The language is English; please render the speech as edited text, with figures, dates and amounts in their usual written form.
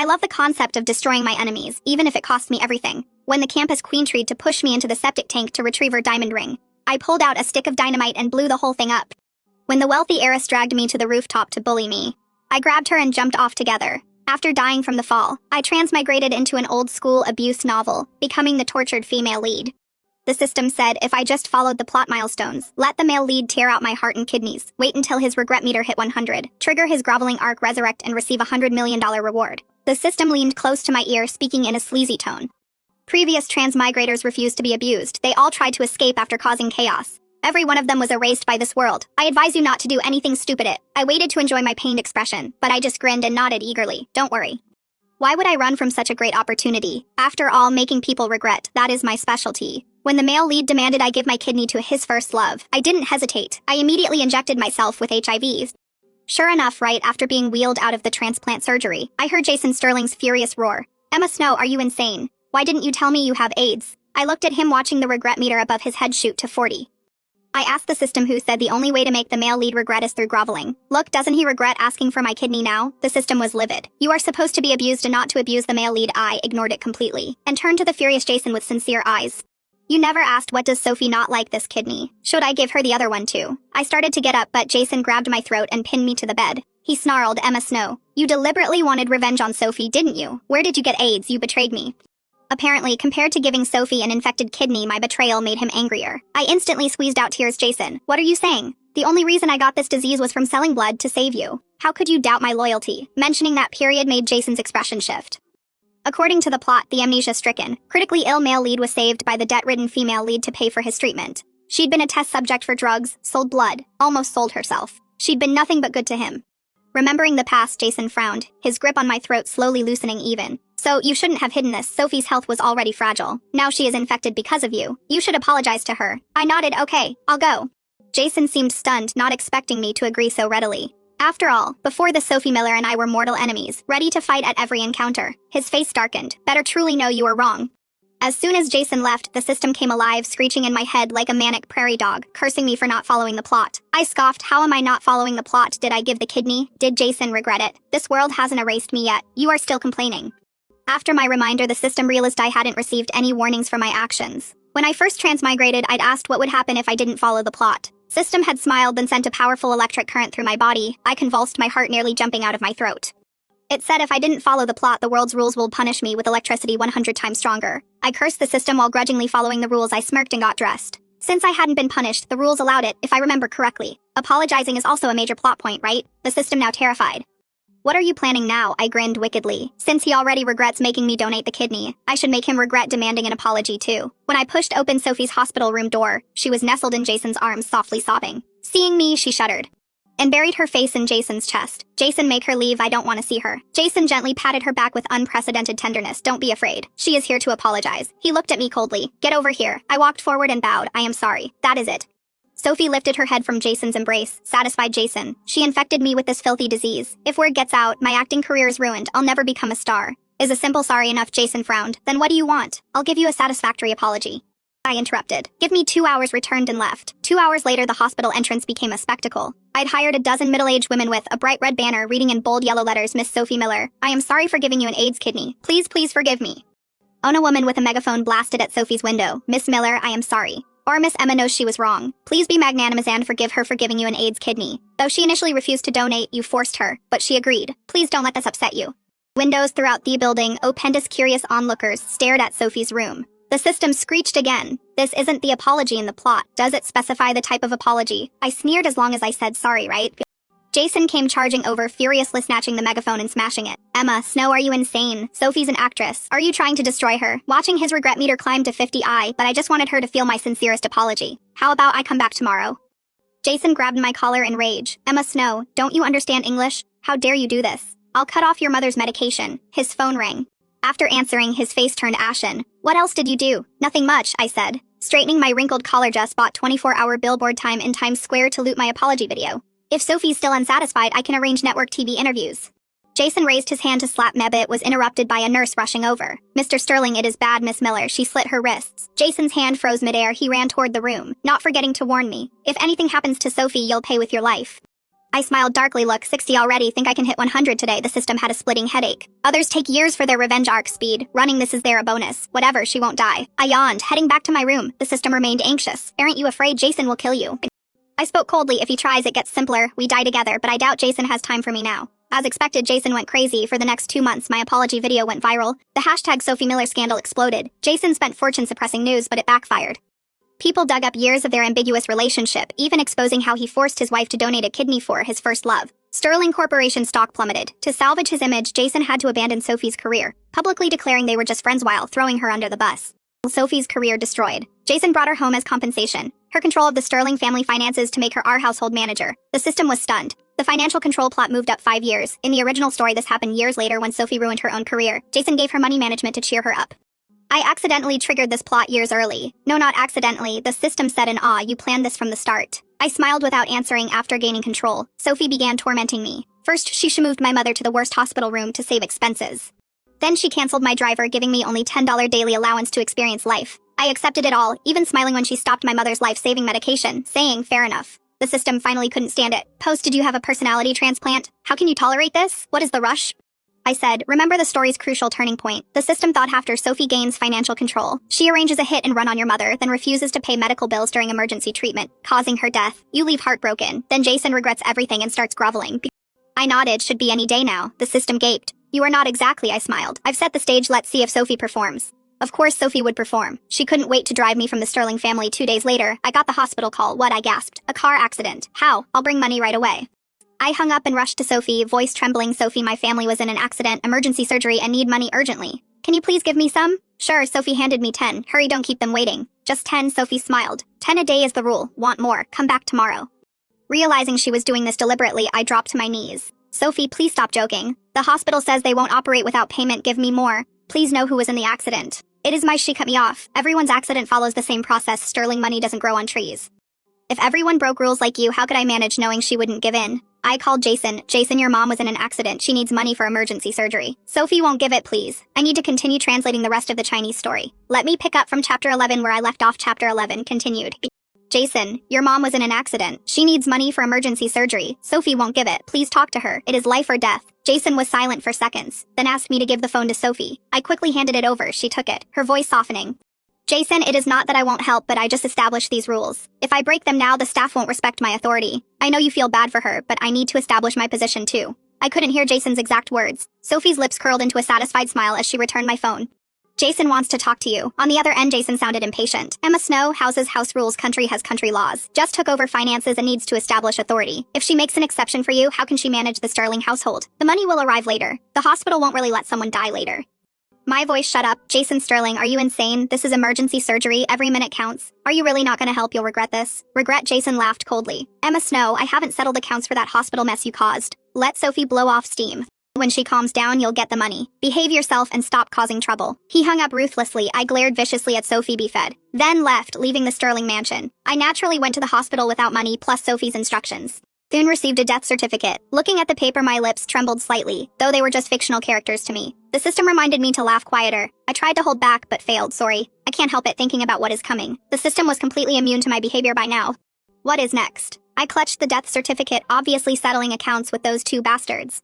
I love the concept of destroying my enemies, even if it cost me everything. When the campus queen tried to push me into the septic tank to retrieve her diamond ring, I pulled out a stick of dynamite and blew the whole thing up. When the wealthy heiress dragged me to the rooftop to bully me, I grabbed her and jumped off together. After dying from the fall, I transmigrated into an old-school abuse novel, becoming the tortured female lead. The system said if I just followed the plot milestones, let the male lead tear out my heart and kidneys, wait until his regret meter hit 100, trigger his groveling arc, resurrect, and receive a $100 million reward. The system leaned close to my ear, speaking in a sleazy tone. Previous transmigrators refused to be abused. They all tried to escape after causing chaos. Every one of them was erased by this world. I advise you not to do anything stupid. I waited to enjoy my pained expression, but I just grinned and nodded eagerly. Don't worry. Why would I run from such a great opportunity? After all, making people regret, that is my specialty. When the male lead demanded I give my kidney to his first love, I didn't hesitate. I immediately injected myself with HIV. Sure enough, right after being wheeled out of the transplant surgery, I heard Jason Sterling's furious roar. Emma Snow, are you insane? Why didn't you tell me you have AIDS? I looked at him, watching the regret meter above his head shoot to 40. I asked the system, who said the only way to make the male lead regret is through groveling. Look, doesn't he regret asking for my kidney now? The system was livid. You are supposed to be abused and not to abuse the male lead. I ignored it completely and turned to the furious Jason with sincere eyes. You never asked, what does Sophie not like this kidney? Should I give her the other one too? I started to get up, but Jason grabbed my throat and pinned me to the bed. He snarled, Emma Snow, you deliberately wanted revenge on Sophie, didn't you? Where did you get AIDS? You betrayed me. Apparently, compared to giving Sophie an infected kidney, my betrayal made him angrier. I instantly squeezed out tears. Jason, what are you saying? The only reason I got this disease was from selling blood to save you. How could you doubt my loyalty? Mentioning that period made Jason's expression shift. According to the plot, the amnesia-stricken, critically ill male lead was saved by the debt-ridden female lead to pay for his treatment. She'd been a test subject for drugs, sold blood, almost sold herself. She'd been nothing but good to him. Remembering the past, Jason frowned, his grip on my throat slowly loosening even. So, you shouldn't have hidden this. Sophie's health was already fragile. Now she is infected because of you. You should apologize to her. I nodded, okay, I'll go. Jason seemed stunned, not expecting me to agree so readily. After all, before this, Sophie Miller and I were mortal enemies, ready to fight at every encounter. His face darkened. Better truly know you were wrong. As soon as Jason left, the system came alive, screeching in my head like a manic prairie dog, cursing me for not following the plot. I scoffed. How am I not following the plot? Did I give the kidney? Did Jason regret it? This world hasn't erased me yet. You are still complaining. After my reminder, the system realized I hadn't received any warnings for my actions. When I first transmigrated, I'd asked what would happen if I didn't follow the plot. System had smiled, then sent a powerful electric current through my body. I convulsed, my heart nearly jumping out of my throat. It said if I didn't follow the plot, the world's rules will punish me with electricity 100 times stronger. I cursed the system while grudgingly following the rules. I smirked and got dressed. Since I hadn't been punished, the rules allowed it, if I remember correctly. Apologizing is also a major plot point, right? The system now terrified. What are you planning now? I grinned wickedly. Since he already regrets making me donate the kidney, I should make him regret demanding an apology too. When I pushed open Sophie's hospital room door, she was nestled in Jason's arms, softly sobbing. Seeing me, she shuddered and buried her face in Jason's chest. Jason, make her leave. I don't want to see her. Jason gently patted her back with unprecedented tenderness. Don't be afraid. She is here to apologize. He looked at me coldly. Get over here. I walked forward and bowed. I am sorry. That is it. Sophie lifted her head from Jason's embrace, satisfied. Jason, she infected me with this filthy disease. If word gets out, my acting career is ruined. I'll never become a star. Is a simple sorry enough? Jason frowned. Then what do you want? I'll give you a satisfactory apology. I interrupted. Give me 2 hours. Returned and left. 2 hours later, the hospital entrance became a spectacle. I'd hired a dozen middle-aged women with a bright red banner reading in bold yellow letters, Miss Sophie Miller, I am sorry for giving you an AIDS kidney. Please, please forgive me. On a woman with a megaphone blasted at Sophie's window, Miss Miller, I am sorry. Or Miss Emma knows she was wrong. Please be magnanimous and forgive her for giving you an AIDS kidney. Though she initially refused to donate, you forced her, but she agreed. Please don't let this upset you. Windows throughout the building, opendous curious onlookers stared at Sophie's room. The system screeched again. This isn't the apology in the plot. Does it specify the type of apology? I sneered. As long as I said sorry, right? Jason came charging over, furiously snatching the megaphone and smashing it. Emma Snow, are you insane? Sophie's an actress. Are you trying to destroy her? Watching his regret meter climb to 50, but I just wanted her to feel my sincerest apology. How about I come back tomorrow? Jason grabbed my collar in rage. Emma Snow, don't you understand English? How dare you do this? I'll cut off your mother's medication. His phone rang. After answering, his face turned ashen. What else did you do? Nothing much, I said. Straightening my wrinkled collar, just bought 24-hour billboard time in Times Square to loot my apology video. If Sophie's still unsatisfied, I can arrange network TV interviews. Jason raised his hand to slap me, but it was interrupted by a nurse rushing over. Mr. Sterling, it is bad, Miss Miller. She slit her wrists. Jason's hand froze midair. He ran toward the room, not forgetting to warn me. If anything happens to Sophie, you'll pay with your life. I smiled darkly. Look, 60 already, think I can hit 100 today. The system had a splitting headache. Others take years for their revenge arc. Speed. Running this is there a bonus. Whatever, she won't die. I yawned, heading back to my room. The system remained anxious. Aren't you afraid Jason will kill you? I spoke coldly. If he tries, it gets simpler. We die together, but I doubt Jason has time for me now. As expected, Jason went crazy. For the next 2 months, my apology video went viral. The hashtag Sophie Miller scandal exploded. Jason spent fortune suppressing news, but it backfired. People dug up years of their ambiguous relationship, even exposing how he forced his wife to donate a kidney for his first love. Sterling Corporation stock plummeted. To salvage his image, Jason had to abandon Sophie's career, publicly declaring they were just friends while throwing her under the bus. Sophie's career destroyed. Jason brought her home as compensation. Her control of the Sterling family finances to make her our household manager. The system was stunned. The financial control plot moved up 5 years. In the original story, this happened years later when Sophie ruined her own career. Jason gave her money management to cheer her up. I accidentally triggered this plot years early. No, not accidentally. The system said in awe, you planned this from the start. I smiled without answering. After gaining control, Sophie began tormenting me. First, she moved my mother to the worst hospital room to save expenses. Then she canceled my driver, giving me only $10 daily allowance to experience life. I accepted it all, even smiling when she stopped my mother's life-saving medication, saying, fair enough. The system finally couldn't stand it. Post, did you have a personality transplant? How can you tolerate this? What is the rush? I said, remember the story's crucial turning point. The system thought after Sophie gains financial control, she arranges a hit and run on your mother, then refuses to pay medical bills during emergency treatment, causing her death. You leave heartbroken. Then Jason regrets everything and starts groveling. I nodded, should be any day now. The system gaped. You are not exactly, I smiled. I've set the stage, let's see if Sophie performs. Of course Sophie would perform. She couldn't wait to drive me from the Sterling family. 2 days later, I got the hospital call. What? I gasped. A car accident. How? I'll bring money right away. I hung up and rushed to Sophie, voice trembling. Sophie, my family was in an accident, emergency surgery, and need money urgently. Can you please give me some? Sure. Sophie handed me 10. Hurry, don't keep them waiting. Just 10, Sophie smiled. 10 a day is the rule. Want more? Come back tomorrow. Realizing she was doing this deliberately, I dropped to my knees. Sophie, please stop joking. The hospital says they won't operate without payment. Give me more. Please know who was in the accident. It is she cut me off. Everyone's accident follows the same process. Sterling money doesn't grow on trees. If everyone broke rules like you, how could I manage knowing she wouldn't give in? I called Jason. Jason, your mom was in an accident. She needs money for emergency surgery. Sophie won't give it, please. I need to continue translating the rest of the Chinese story. Let me pick up from chapter 11 where I left off. Chapter 11 continued. Jason, your mom was in an accident. She needs money for emergency surgery. Sophie won't give it. Please talk to her. It is life or death. Jason was silent for seconds, then asked me to give the phone to Sophie. I quickly handed it over. She took it, her voice softening. Jason, it is not that I won't help, but I just established these rules. If I break them now, the staff won't respect my authority. I know you feel bad for her, but I need to establish my position too. I couldn't hear Jason's exact words. Sophie's lips curled into a satisfied smile as she returned my phone. Jason wants to talk to you. On the other end, Jason sounded impatient. Emma Snow, houses, house rules, country has country laws. Just took over finances and needs to establish authority. If she makes an exception for you, how can she manage the Sterling household? The money will arrive later. The hospital won't really let someone die later. My voice shut up. Jason Sterling, are you insane? This is emergency surgery. Every minute counts. Are you really not going to help? You'll regret this. Regret? Jason laughed coldly. Emma Snow, I haven't settled accounts for that hospital mess you caused. Let Sophie blow off steam. When she calms down, you'll get the money. Behave yourself and stop causing trouble. He hung up ruthlessly. I glared viciously at Sophie. Be fed. Then left, leaving the Sterling mansion. I naturally went to the hospital without money plus Sophie's instructions. Soon received a death certificate. Looking at the paper, my lips trembled slightly, though they were just fictional characters to me. The system reminded me to laugh quieter. I tried to hold back, but failed. Sorry. I can't help it thinking about what is coming. The system was completely immune to my behavior by now. What is next? I clutched the death certificate, obviously settling accounts with those two bastards.